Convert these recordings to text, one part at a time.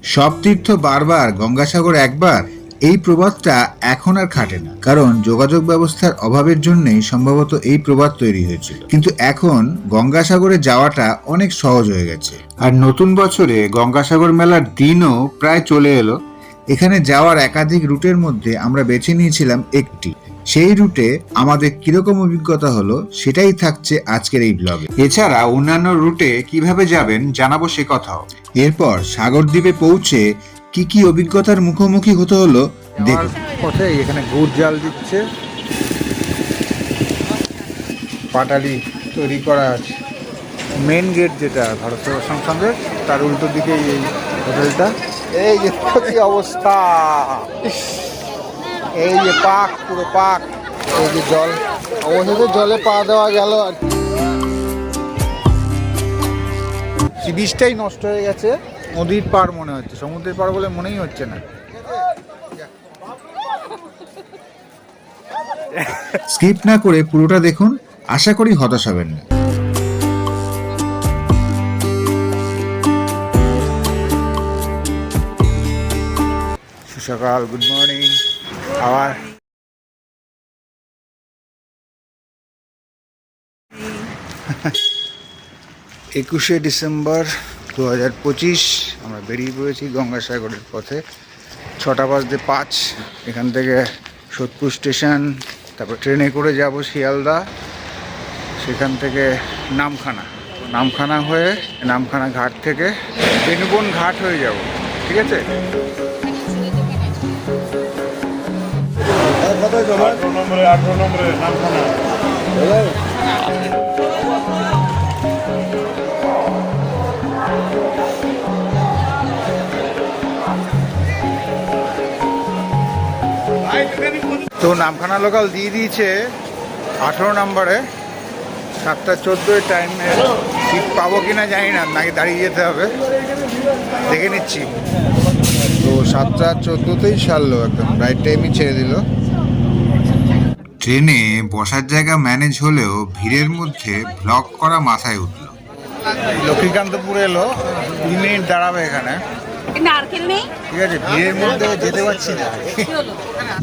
সব তীর্থ বারবার, গঙ্গাসাগর একবার, এই প্রবাদটা এখন আর খাটে না, কারণ যোগাযোগ ব্যবস্থার অভাবের জন্যই সম্ভবত এই প্রবাদ তৈরি হয়েছিল। কিন্তু এখন গঙ্গাসাগরে যাওয়াটা অনেক সহজ হয়ে গেছে। আর নতুন বছরে গঙ্গাসাগর মেলার দিনও প্রায় চলে এলো। এখানে যাওয়ার একাধিক রুটের মধ্যে আমরা বেছে নিয়েছিলাম একটি। সেই রুটে আমাদের কিরকম অভিজ্ঞতা হলো সেটাই থাকছে আজকের এই ব্লগে। এছাড়া অন্যান্য রুটে কিভাবে যাবেন জানাবো সে কথাও। এরপর সাগরদ্বীপে পৌঁছে কি কি অভিজ্ঞতার মুখোমুখি হতে হলো দেখুন। পথে এখানে গুড় জাল দিচ্ছে, পাটালি তৈরি করা আছে। মেন গেট যেটা ভারত সেবাশ্রম সংঘের, তার উল্টো দিকে এই হোটেলটা। এই যে কি অবস্থা, এই যে পাক, পুরো পাক। এই যে জল, অবশেষে জলে পা দেওয়া গেল আর কি। সি বিচটাই নষ্ট হয়ে গেছে, নদীর পার মনে হচ্ছে, সমুদ্রের পার বলে মনেই হচ্ছে না। স্কিপ না করে পুরোটা দেখুন, আশা করি হতাশ হবেন না। সকাল, গুড মর্নিং। আবার 21শে ডিসেম্বর 2025 আমরা বেরিয়ে পড়েছি গঙ্গাসাগরের পথে। 6:05 এখান থেকে সোদপুর স্টেশন, তারপর ট্রেনে করে যাব শিয়ালদা, সেখান থেকে নামখানা হয়ে নামখানা ঘাট থেকে বেনুবন ঘাট হয়ে যাব। ঠিক আছে, তো নামখানা লোকাল দিয়ে দিয়েছে 18 নম্বরে। 7:14 টাইমে সিট পাবো কিনা জানি না, নাকি দাঁড়িয়ে যেতে হবে, দেখে নিচ্ছি। তো 7:14তেই ছাড়লো, একদম রাইট টাইমই ছেড়ে দিল। ট্রেনে বসার জায়গা ম্যানেজ হলেও ভিড়ের মধ্যে ব্লক করা মাথায় উঠল। লক্ষ্মীকান্তপুর এলো, 2 মিনিট দাঁড়াবে এখানে। ঠিক আছে, ভিড়ের মধ্যে যেতে পারছি না।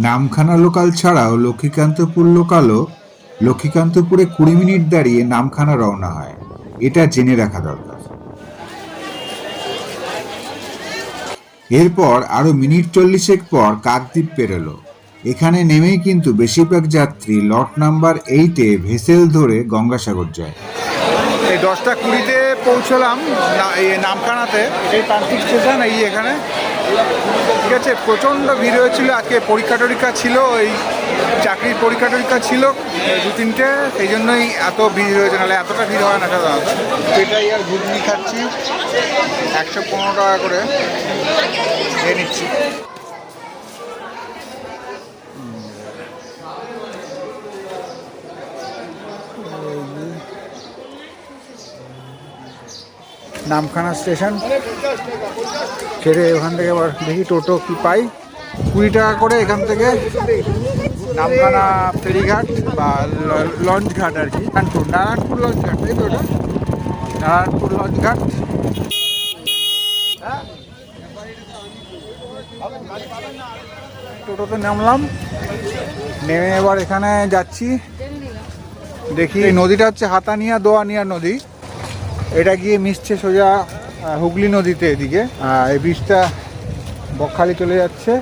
নামখানা লোকাল ছাড়াও লক্ষ্মীকান্তপুর লোকালও লক্ষ্মীকান্তপুরে 20 মিনিট দাঁড়িয়ে নামখানা রওনা হয়, এটা জেনে রাখা দরকার। এরপর আরো মিনিট 40 পর কাকদ্বীপ পেরোলো। এখানে নেমেই কিন্তু বেশিরভাগ যাত্রী লট নাম্বার 8-এ ভেসেল ধরে গঙ্গাসাগর যায়। এই 10:20-তে পৌঁছলাম নামখানাতে, এই প্রান্তিক স্টেশন এই এখানে। ঠিক আছে, প্রচণ্ড ভিড় হয়েছিল আজকে, পরীক্ষা ছিল, এই চাকরির পরীক্ষা ছিল 2-3টে, সেই জন্যই এত ভিড় হয়েছে, নাহলে এতটা ভিড় হয় না সাধারণত। এটাই আর ঘুগনি খাচ্ছি, 115 টাকা করে খেয়ে নিচ্ছি। নামখানা স্টেশন ছেড়ে ওখান থেকে আবার দেখি টোটো কি পাই। 20 টাকা করে এখান থেকে নামখানা ফেরিঘাট বা লঞ্চ ঘাট আর কি, নারায়ণপুর লঞ্চ ঘাট, তাই তো ওটা নারায়ণপুর লঞ্চ ঘাট। টোটোতে নামলাম, নেমে এবার এখানে যাচ্ছি। দেখি এই নদীটা হচ্ছে হাতানিয়া দোয়ানিয়া নদী, এটা গিয়ে মিশছে সোজা হুগলি নদীতে এদিকে। এই ব্রিজটা বকখালি চলে যাচ্ছে।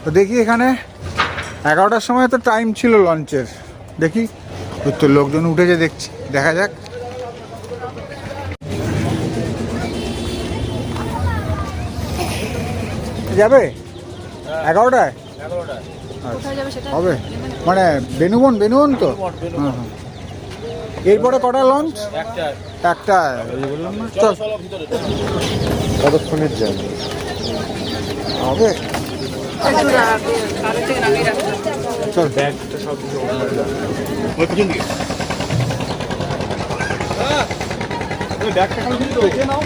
তো দেখি এখানে 11টার সময় তো টাইম ছিল লঞ্চের, দেখি তো লোকজন উঠেছে, দেখছি, দেখা যাক। যাবে 11টায়? হবে মানে বেনুবন তো। হ্যাঁ হ্যাঁ, এরপরে কটা লঞ্চ? একটা বললাম না। চল, কতক্ষণের জন্য হবে? চল, ব্যাগটা সব ব্যাগটা খালি দেখে নাও।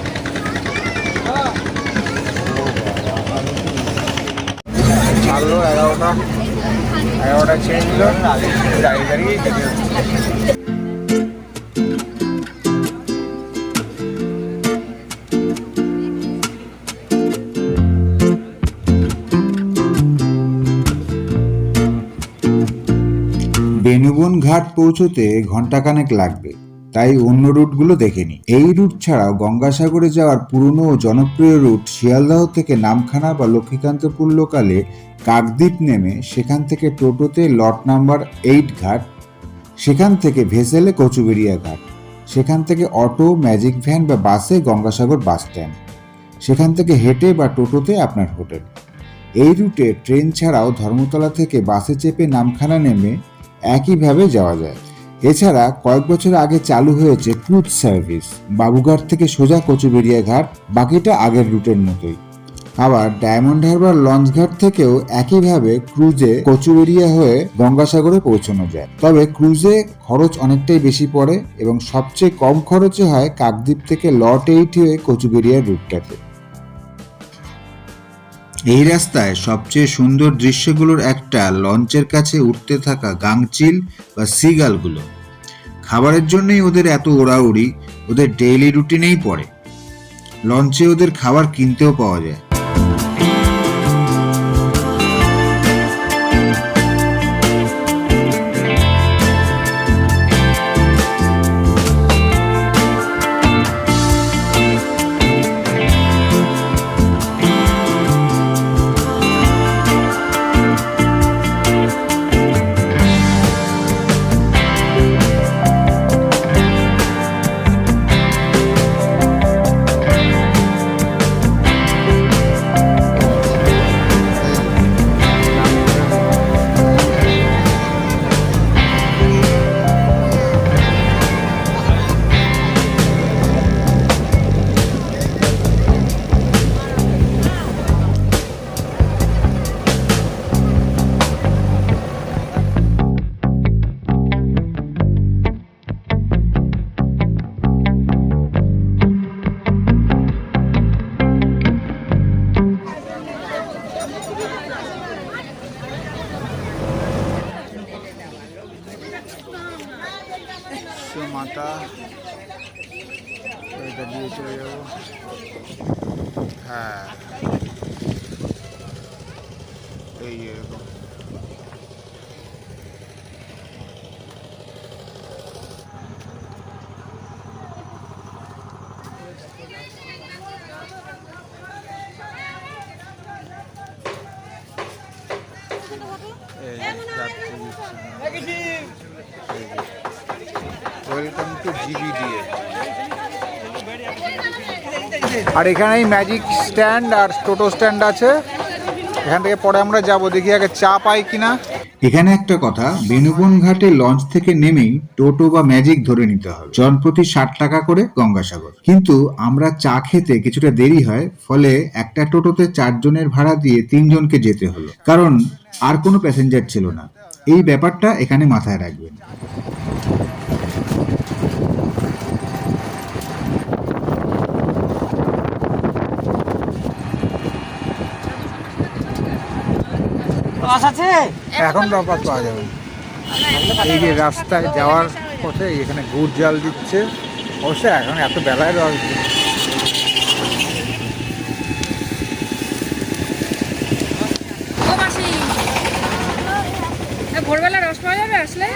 ছাড়লো 11টা ছেড়ে দিল, দাঁড়িয়ে যেতে হচ্ছে। বেনুবন ঘাট পৌঁছতে ঘন্টাখানেক লাগবে, তাই অন্য রুটগুলো দেখে নি। এই রুট ছাড়াও গঙ্গাসাগরে যাওয়ার পুরনো ও জনপ্রিয় রুট শিয়ালদহ থেকে নামখানা বা লক্ষ্মীকান্তপুর লোকালে কাকদ্বীপ নেমে সেখান থেকে টোটোতে লট নাম্বার 8 ঘাট, সেখান থেকে ভেসেলে কচুবেড়িয়া ঘাট, সেখান থেকে অটো, ম্যাজিক ভ্যান বা বাসে গঙ্গাসাগর বাস স্ট্যান্ড, সেখান থেকে হেঁটে বা টোটোতে আপনার হোটেল। এই রুটে ট্রেন ছাড়াও ধর্মতলা থেকে বাসে চেপে নামখানা নেমে একইভাবে যাওয়া যায়। এছাড়া কয়েক বছর আগে চালু হয়েছে ক্রুজ সার্ভিস, বাবুঘাট থেকে সোজা কচুবেড়িয়া ঘাট, বাকিটা আগের রুটের মতোই। আবার ডায়মন্ড হারবার লঞ্চ ঘাট থেকেও একইভাবে ক্রুজে কচুবেড়িয়া হয়ে গঙ্গাসাগরে পৌঁছানো যায়। তবে ক্রুজে খরচ অনেকটাই বেশি পড়ে এবং সবচেয়ে কম খরচে হয় কাকদ্বীপ থেকে লট 8 হয়ে কচুবেড়িয়ার রুটটাতে। এই রাস্তায় সবচেয়ে সুন্দর দৃশ্যগুলোর একটা লঞ্চের কাছে উঠতে থাকা গাংচিল বা সিগালগুলো। খাবারের জন্যই ওদের এত ওড়াউড়ি, ওদের ডেইলি রুটিনেই পড়ে। লঞ্চে ওদের খাবার কিনতেও পাওয়া যায়। মাতা এটা দিয়ে চলে যাবো। হ্যাঁ, এই এরকম। Welcome to জিবিডিএ। আর এখানেই ম্যাজিক স্ট্যান্ড আর টোটো স্ট্যান্ড আছে, এখান থেকে পরে আমরা যাব, দেখি আগে চা পাই কিনা। এখানে একটা কথা, বেনুবন ঘাটে লঞ্চ থেকে নেমেই টোটো বা ম্যাজিক ধরে নিতে হবে। জনপ্রতি 60 টাকা করে গঙ্গাসাগর। কিন্তু আমরা চা খেতে কিছুটা দেরি হয়, ফলে একটা টোটোতে 4 জনের ভাড়া দিয়ে 3 জনকে যেতে হলো, কারণ আর কোনো প্যাসেঞ্জার ছিল না। এই ব্যাপারটা এখানে মাথায় রাখবেন। এখন রপাস পাওয়া যাবে। এই যে রাস্তায় যাওয়ার পথে এখানে গুড় জাল দিচ্ছে, অবশ্যই এখন এত বেলায় রস। ভোরবেলা রস পাওয়া যাবে আসলে?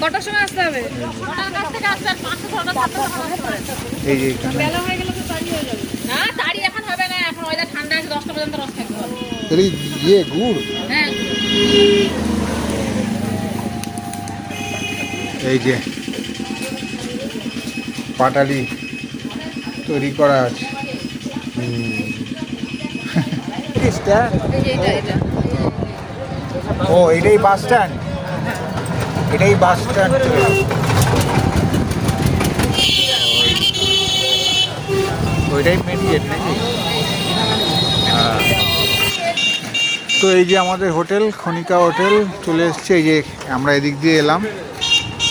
কটার সময় আসতে হবে? এই যে এখানে বেলা হয়ে গেলে তো তাড়ি হয়ে যাবে। না তাড়ি এখন হবে না, এখন ওইটা ঠান্ডা আছে, 10টা পর্যন্ত রস থাকবে। ইয়ে গুড়, হ্যাঁ এই যে পাটালি তৈরি করা আছে। স্ট্যান্ড, এই যে এটা ও এটাই বাস স্ট্যান্ড, এটাই বাস স্ট্যান্ড। ওইটাই মেন গেট নাকি? তো এই যে আমাদের হোটেল খনিকা হোটেল চলে এসছে। এই যে আমরা এদিক দিয়ে এলাম,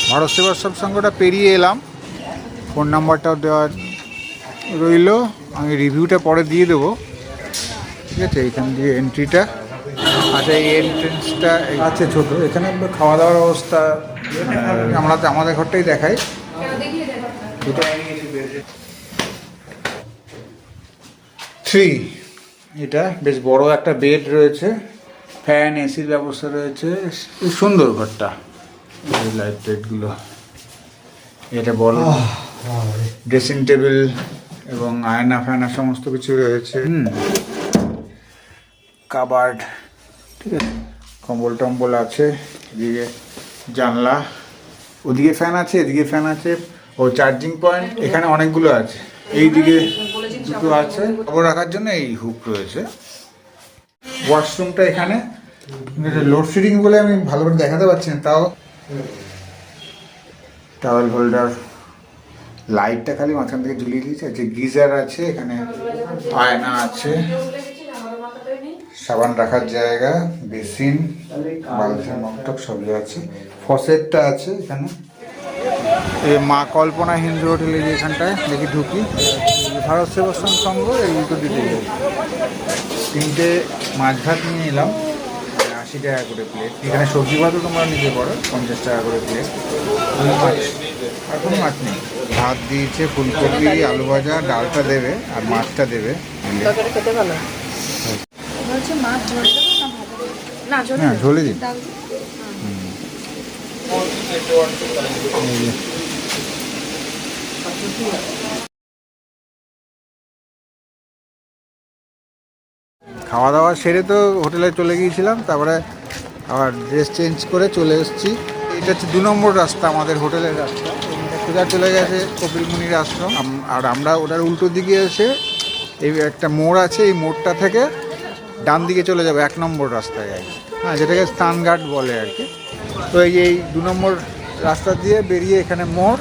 ভারত সেবাশ্রম সংঘটা পেরিয়ে এলাম। ফোন নাম্বারটাও দেওয়া রইল, আমি রিভিউটা পরে দিয়ে দেবো। ঠিক আছে, এখান দিয়ে এন্ট্রিটা। আচ্ছা, এই এন্ট্রেন্সটা আছে ছোট, এখানে খাওয়া দাওয়ার অবস্থা আমরা আমাদের ঘরটাই দেখাই। থ্রি, এটা বেশ বড় একটা বেড রয়েছে, ফ্যান এসির ব্যবস্থা রয়েছে, সুন্দর ঘরটা। লাইট টাইটগুলো, এটা বল, ড্রেসিং টেবিল এবং আয়না ফায়না সমস্ত কিছু রয়েছে। কাবার্ড, ঠিক আছে, কম্বল টম্বল আছে, এদিকে জানলা, ওদিকে ফ্যান আছে, এদিকে ফ্যান আছে, ও চার্জিং পয়েন্ট এখানে অনেকগুলো আছে, এইদিকে দুটো আছে, খবর রাখার জন্য এই হুক রয়েছে। ওয়াশরুমটা এখানে, লোডশেডিং বলে আমি ভালো করে দেখাতে পারছি না, তাও টাওয়েল হোল্ডার, লাইটটা খালি মাঝখান থেকে ঝুলিয়ে দিয়েছে, যে গিজার আছে এখানে, আয়না আছে, সাবান রাখার জায়গা, বেসিন, বালতি মগটক সবই আছে, ফসেটটা আছে এখানে। এই মা কল্পনা হিন্দু হোটেলে যে এখানটায় দেখি ঢুকি, ভারত সেবাশ্রম সংঘ, এই দুটো দিতে যাই। 3টে মাছ ভাত নিয়ে এলাম, 80 টাকা করে প্লেট। এখানে সবজি ভাতও তোমরা নিতে পারো, 50 টাকা করে প্লেট। মাছ আর কোনো মাছ নেই। ভাত দিয়েছে, ফুলকপি, আলু ভাজা, ডালটা দেবে আর মাছটা দেবে। খেতে ভালো হ্যাঁ, ঝোলে দিন। খাওয়া দাওয়া সেরে তো হোটেলে চলে গিয়েছিলাম, তারপরে আবার ড্রেস চেঞ্জ করে চলে এসেছি। এটা হচ্ছে 2 নম্বর রাস্তা, আমাদের হোটেলের রাস্তা। সোজা চলে গেছে কপিলমুনির আশ্রম, আর আমরা ওটার উল্টো দিকে এসে এই একটা মোড় আছে, এই মোড়টা থেকে ডান দিকে চলে যাবে 1 নম্বর রাস্তায়, হ্যাঁ, যেটাকে স্থানঘাট বলে আর কি। তো এই 2 নম্বর রাস্তা দিয়ে বেরিয়ে এখানে মোড়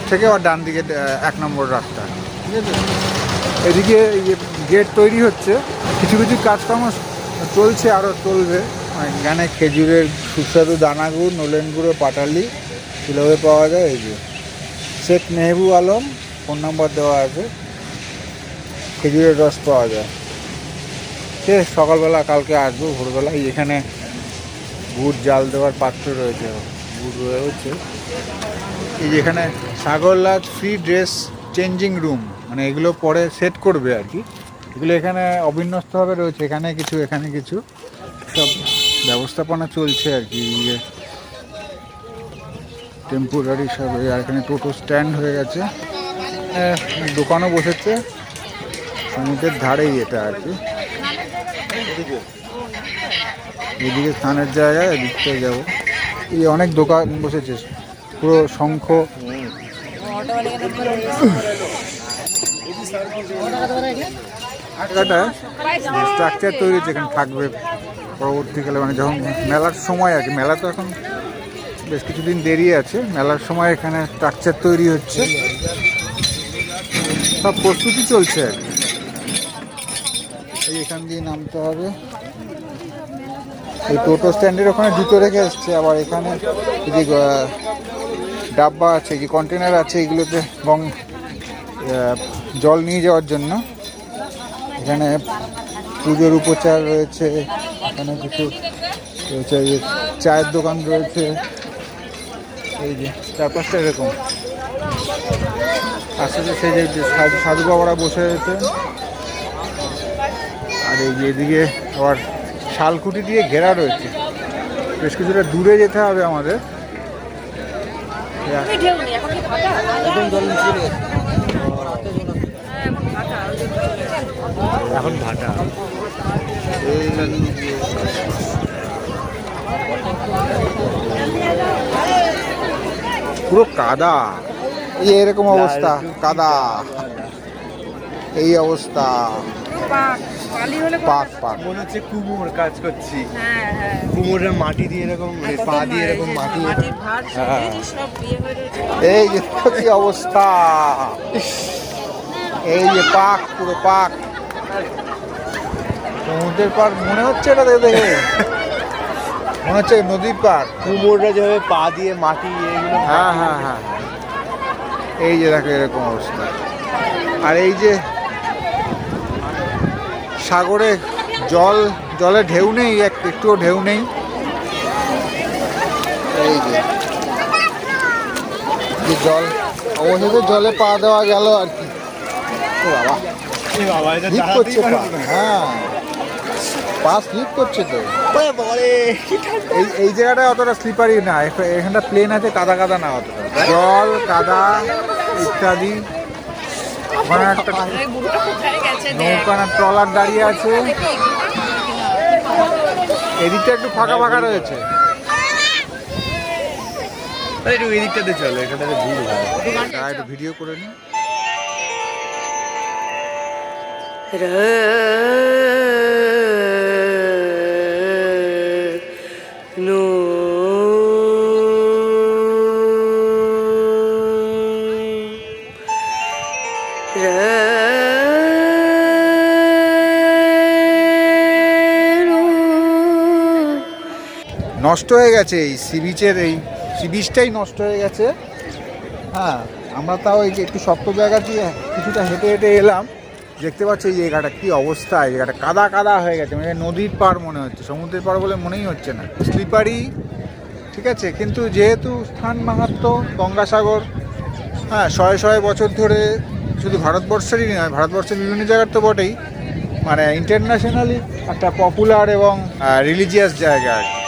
থেকে আবার ডান দিকে 1 নম্বর রাস্তা, ঠিক আছে। এদিকে গেট তৈরি হচ্ছে, কিছু কিছু কাজকর্ম চলছে, আরও চলবে। এখানে খেজুরের সুস্বাদু দানাগুড়, নলেন গুঁড়ো, পাটালি কিভাবে পাওয়া যায়, এই যে শেখ মেহবুব আলম, ফোন নাম্বার দেওয়া আছে। খেজুরের রস পাওয়া যায়। সে সকালবেলা কালকে আসবো ভোরবেলা। এখানে গুড় জাল দেওয়ার পাত্র রয়েছে, গুড় রয়েছে। এই যে এখানে সাগরলাজ ফ্রি ড্রেস চেঞ্জিং রুম, মানে এগুলো পরে সেট করবে আর কি। এগুলো এখানে অবিন্যস্তভাবে রয়েছে, এখানে কিছু এখানে কিছু, সব ব্যবস্থাপনা চলছে আর কি। টেম্পোরারি সব, আর এখানে টোটো স্ট্যান্ড হয়ে গেছে, দোকানও বসেছে সমুদ্রের ধারেই এটা আর কি। এদিকে স্নানের জায়গা, এদিক থেকে যাবো। এই অনেক দোকান বসেছে, পুরো শঙ্খ, স্ট্রাকচার তৈরি হচ্ছে, এখানে থাকবে পরবর্তীকালে, মানে যখন মেলার সময় আর কি। মেলা তো এখন বেশ কিছুদিন দেরি আছে, মেলার সময় এখানে স্ট্রাকচার তৈরি হচ্ছে, সব প্রস্তুতি চলছে আর কি। এই এখান দিয়ে নামতে হবে, এই টোটো স্ট্যান্ডের ওখানে জুতো রেখে এসছে। আবার এখানে যদি ডাব্বা আছে, কি কন্টেনার আছে, এগুলোতে জল নিয়ে যাওয়ার জন্য। এখানে পুজোর উপচার রয়েছে, এখানে কিছু রয়েছে, চায়ের দোকান রয়েছে, এই যে 4-5টা এরকম। আস্তে আস্তে সেই যে সাধু বাবারা বসে রয়েছে। আর এই যে এদিকে আবার শালকুটি দিয়ে ঘেরা রয়েছে, বেশ কিছুটা দূরে যেতে হবে আমাদের। এখন ভাটা, পুরো কাদা, এরকম অবস্থা, কাদা, এই অবস্থা। পাক পাক মনে হচ্ছে কুমোর কাজ করছি। কুমোরের মাটি দিয়ে এরকম পা দিয়ে এরকম মাটি, এই যে কি অবস্থা, এই যে পাক, পুরো পাক। সমুদ্রের পার মনে হচ্ছে, এটা দেখে মনে হচ্ছে নদীর পার। কুমোররা যেভাবে পা দিয়ে মাটি এগুলো, হ্যাঁ হ্যাঁ হ্যাঁ, এই যে দেখো এরকম অবস্থা। আর এই যে সাগরে জলে ঢেউ নেই, একটুও ঢেউ নেই। এই যে জল, অবশেষে জলে পা দেওয়া গেল আর কি। ও বাবা, বাবা এটা ঠিক করছে পা, হ্যাঁ পা স্লিপ করছে তো। ওরে বলে এই জায়গাটা অতটা স্লিপারি না, এখানটা প্লেন আছে, কাদা কাদা না অতটা, জল কাদা ইত্যাদি। ওখানে একটা এই বুড়োটা কোথায় গেছে দেখ। নৌকা না ট্রলার দাঁড়িয়ে আছে, এদিকটা একটু ফাঁকা ফাঁকা রয়েছে। একটু এদিকটাতে চলো, এখানটাতে ভিড় হয়। একটু ভিডিও করে নি। নষ্ট হয়ে গেছে এই সি বিচের, এই সি বিচটাই নষ্ট হয়ে গেছে। হ্যাঁ, আমরা তাও এই যে একটু শক্ত জায়গা দিয়ে কিছুটা হেঁটে হেঁটে এলাম, দেখতে পাচ্ছি এই জায়গাটা কী অবস্থা। এই জায়গাটা কাদা কাদা হয়ে গেছে, মানে নদীর পাড় মনে হচ্ছে, সমুদ্রের পাড় বলে মনেই হচ্ছে না, স্লিপারি। ঠিক আছে, কিন্তু যেহেতু স্থান মাহাত্ম্য গঙ্গাসাগর, হ্যাঁ, শয়ে শয়ে বছর ধরে শুধু ভারতবর্ষেরই নয়, ভারতবর্ষের বিভিন্ন জায়গার তো বটেই, মানে ইন্টারন্যাশনালি একটা পপুলার এবং রিলিজিয়াস জায়গা আর কি।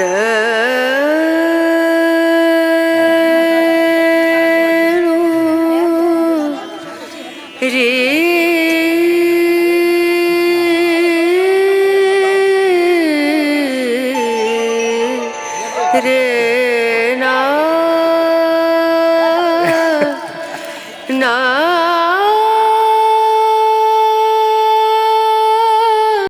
Ra